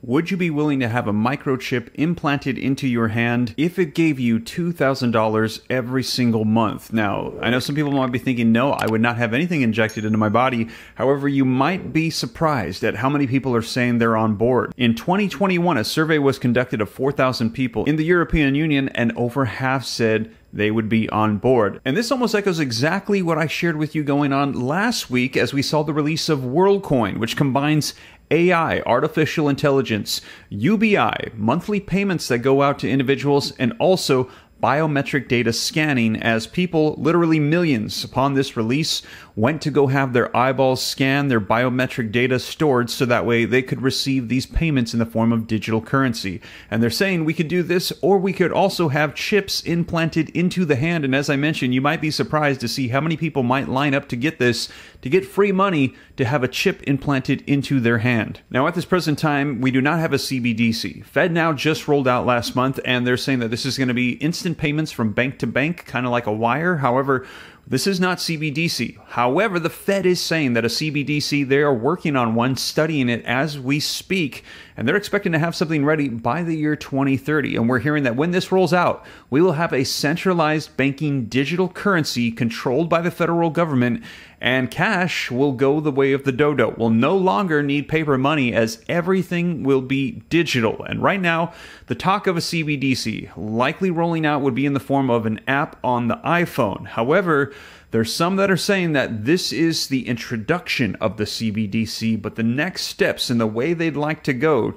Would you be willing to have a microchip implanted into your hand if it gave you $2,000 every single month? Now, I know some people might be thinking, no, I would not have anything injected into my body. However, you might be surprised at how many people are saying they're on board. In 2021, a survey was conducted of 4,000 people in the European Union, and over half said they would be on board. And this almost echoes exactly what I shared with you going on last week as we saw the release of WorldCoin, which combines AI, artificial intelligence, UBI, monthly payments that go out to individuals, and also biometric data scanning, as people, literally millions upon this release, went to go have their eyeballs scanned, their biometric data stored, so that way they could receive these payments in the form of digital currency. And they're saying we could do this, or we could also have chips implanted into the hand. And as I mentioned, you might be surprised to see how many people might line up to get this, to get free money to have a chip implanted into their hand. Now, at this present time, we do not have a CBDC. FedNow just rolled out last month, and they're saying that this is going to be instant payments from bank to bank, kind of like a wire. However, this is not CBDC. However, the Fed is saying that a CBDC, they are working on one, studying it as we speak, and they're expecting to have something ready by the year 2030. And we're hearing that when this rolls out, we will have a centralized banking digital currency controlled by the federal government, and cash will go the way of the dodo. We'll no longer need paper money, as everything will be digital. And right now, the talk of a CBDC likely rolling out would be in the form of an app on the iPhone. However, there's some that are saying that this is the introduction of the CBDC, but the next steps in the way they'd like to go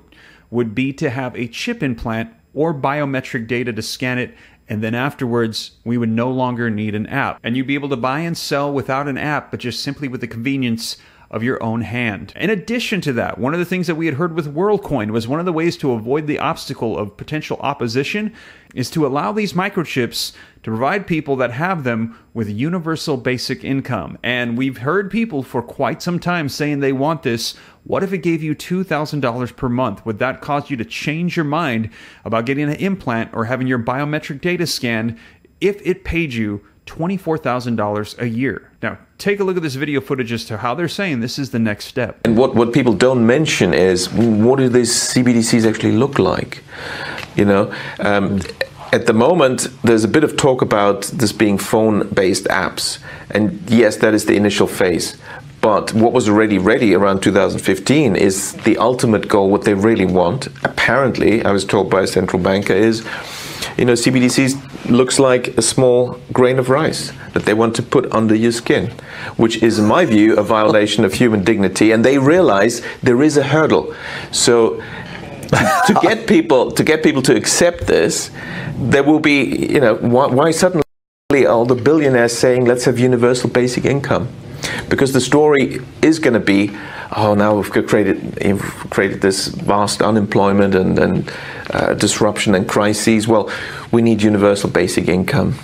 would be to have a chip implant or biometric data to scan it, and then afterwards, we would no longer need an app. And you'd be able to buy and sell without an app, but just simply with the convenience of your own hand. In addition to that, one of the things that we had heard with WorldCoin was one of the ways to avoid the obstacle of potential opposition is to allow these microchips to provide people that have them with universal basic income. And we've heard people for quite some time saying they want this. What if it gave you $2,000 per month? Would that cause you to change your mind about getting an implant or having your biometric data scanned if it paid you $24,000 a year? Now, take a look at this video footage as to how they're saying this is the next step. And what people don't mention is, what do these CBDCs actually look like? You know, at the moment, there's a bit of talk about this being phone-based apps. And yes, that is the initial phase. But what was already ready around 2015 is the ultimate goal. What they really want, apparently, I was told by a central banker, is, you know, CBDCs looks like a small grain of rice that they want to put under your skin, which is, in my view, a violation of human dignity. And they realize there is a hurdle. So to get people to accept this, there will be, you know, why suddenly are the billionaires saying let's have universal basic income? Because the story is going to be, oh, now we've created this vast unemployment and disruption and crises. Well, we need universal basic income.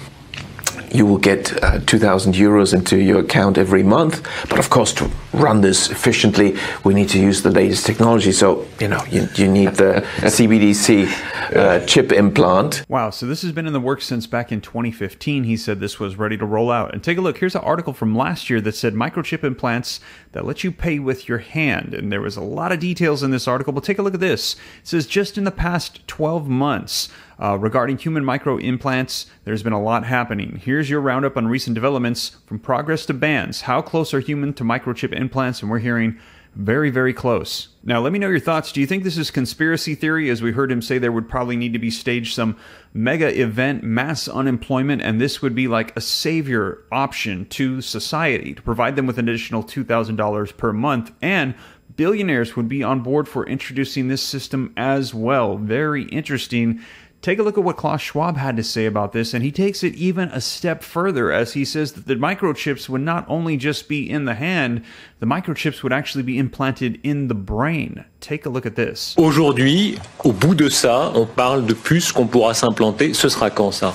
You will get 2,000 euros into your account every month. But of course, to run this efficiently, we need to use the latest technology. So, you know, you need the CBDC chip implant. Wow, so this has been in the works since back in 2015. He said this was ready to roll out. And take a look. Here's an article from last year that said microchip implants that let you pay with your hand. And there was a lot of details in this article, but take a look at this. It says just in the past 12 months, regarding human micro implants, there's been a lot happening. Here's your roundup on recent developments, from progress to bans. How close are human to microchip implants? And we're hearing very, very close. Now, let me know your thoughts. Do you think this is conspiracy theory? As we heard him say, there would probably need to be staged some mega event, mass unemployment, and this would be like a savior option to society to provide them with an additional $2,000 per month, and billionaires would be on board for introducing this system as well. Very interesting. Take a look at what Klaus Schwab had to say about this, and he takes it even a step further, as he says that the microchips would not only just be in the hand, the microchips would actually be implanted in the brain. Take a look at this. Aujourd'hui, au bout de ça, on parle de puces qu'on pourra s'implanter. Ce sera quand ça?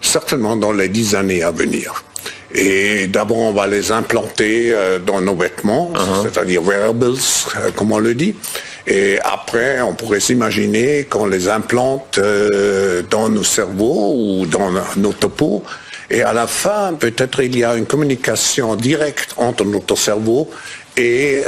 Certainement dans les 10 années à venir. Et d'abord, on va les implanter dans nos vêtements, c'est-à-dire wearables, comme on le dit. Et après, on pourrait s'imaginer qu'on les implante dans nos cerveaux ou dans notre peau. Et à la fin, peut-être il y a une communication directe entre notre cerveau et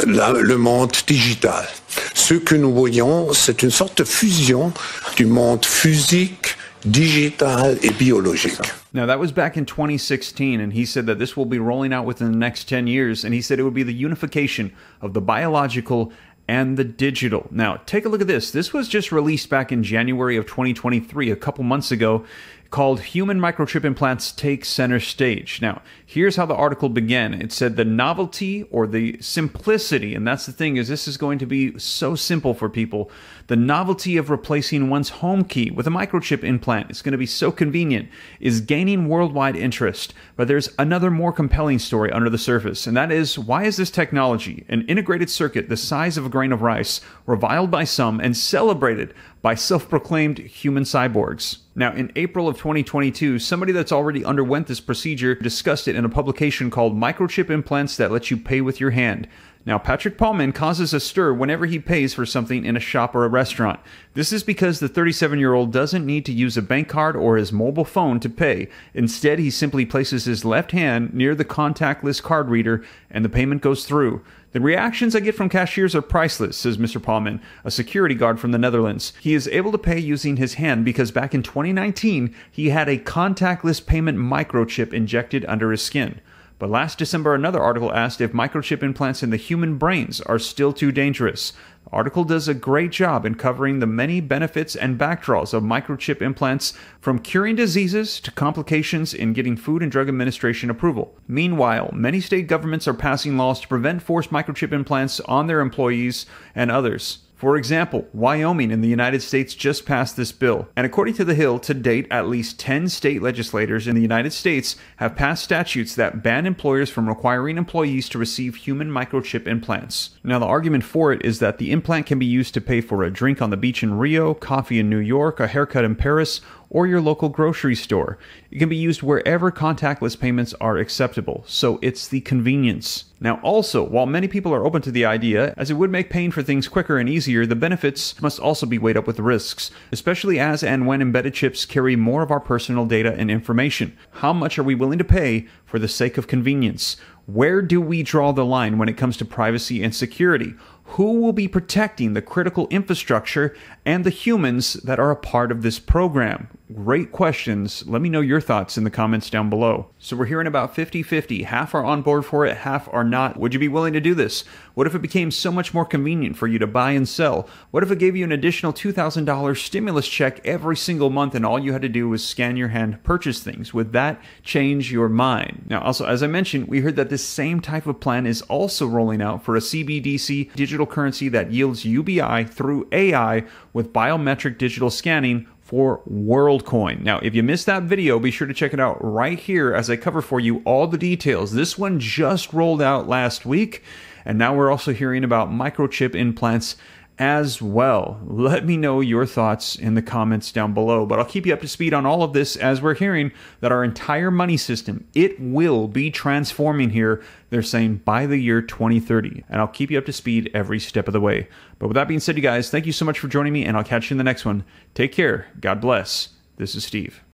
le monde digital. Ce que nous voyons, c'est une sorte de fusion du monde physique, digital et biologique. Now, that was back in 2016, and he said that this will be rolling out within the next 10 years, and he said it would be the unification of the biological and the digital. Now, take a look at this. This was just released back in January of 2023, a couple months ago, called Human Microchip Implants Take Center Stage. Now, here's how the article began. It said the novelty or the simplicity, and that's the thing, is this is going to be so simple for people. The novelty of replacing one's home key with a microchip implant, it's going to be so convenient, is gaining worldwide interest. But there's another more compelling story under the surface, and that is, why is this technology, an integrated circuit the size of a grain of rice, reviled by some and celebrated by self-proclaimed human cyborgs? Now, in April of 2022, somebody that's already underwent this procedure discussed it in a publication called Microchip Implants That Let You Pay With Your Hand. Now, Patrick Paulman causes a stir whenever he pays for something in a shop or a restaurant. This is because the 37-year-old doesn't need to use a bank card or his mobile phone to pay. Instead, he simply places his left hand near the contactless card reader and the payment goes through. The reactions I get from cashiers are priceless, says Mr. Paulman, a security guard from the Netherlands. He is able to pay using his hand because back in 2019, he had a contactless payment microchip injected under his skin. But last December, another article asked if microchip implants in the human brains are still too dangerous. The article does a great job in covering the many benefits and backdraws of microchip implants, from curing diseases to complications in getting Food and Drug Administration approval. Meanwhile, many state governments are passing laws to prevent forced microchip implants on their employees and others. For example, Wyoming in the United States just passed this bill, and according to The Hill, to date, at least 10 state legislators in the United States have passed statutes that ban employers from requiring employees to receive human microchip implants. Now, the argument for it is that the implant can be used to pay for a drink on the beach in Rio, coffee in New York, a haircut in Paris, or your local grocery store. It can be used wherever contactless payments are acceptable, so it's the convenience. Now also, while many people are open to the idea, as it would make paying for things quicker and easier, the benefits must also be weighed up with the risks, especially as and when embedded chips carry more of our personal data and information. How much are we willing to pay for the sake of convenience? Where do we draw the line when it comes to privacy and security? Who will be protecting the critical infrastructure and the humans that are a part of this program? Great questions. Let me know your thoughts in the comments down below. So we're hearing about 50-50. Half are on board for it, half are not. Would you be willing to do this? What if it became so much more convenient for you to buy and sell? What if it gave you an additional $2,000 stimulus check every single month and all you had to do was scan your hand to purchase things? Would that change your mind? Now, also, as I mentioned, we heard that this same type of plan is also rolling out for a CBDC digital currency that yields UBI through AI with biometric digital scanning for WorldCoin. Now, if you missed that video, be sure to check it out right here as I cover for you all the details. This one just rolled out last week, and now we're also hearing about microchip implants as well. Let me know your thoughts in the comments down below, but I'll keep you up to speed on all of this as we're hearing that our entire money system, it will be transforming here. They're saying by the year 2030, and I'll keep you up to speed every step of the way. But with that being said, you guys, thank you so much for joining me, and I'll catch you in the next one. Take care. God bless. This is Steve.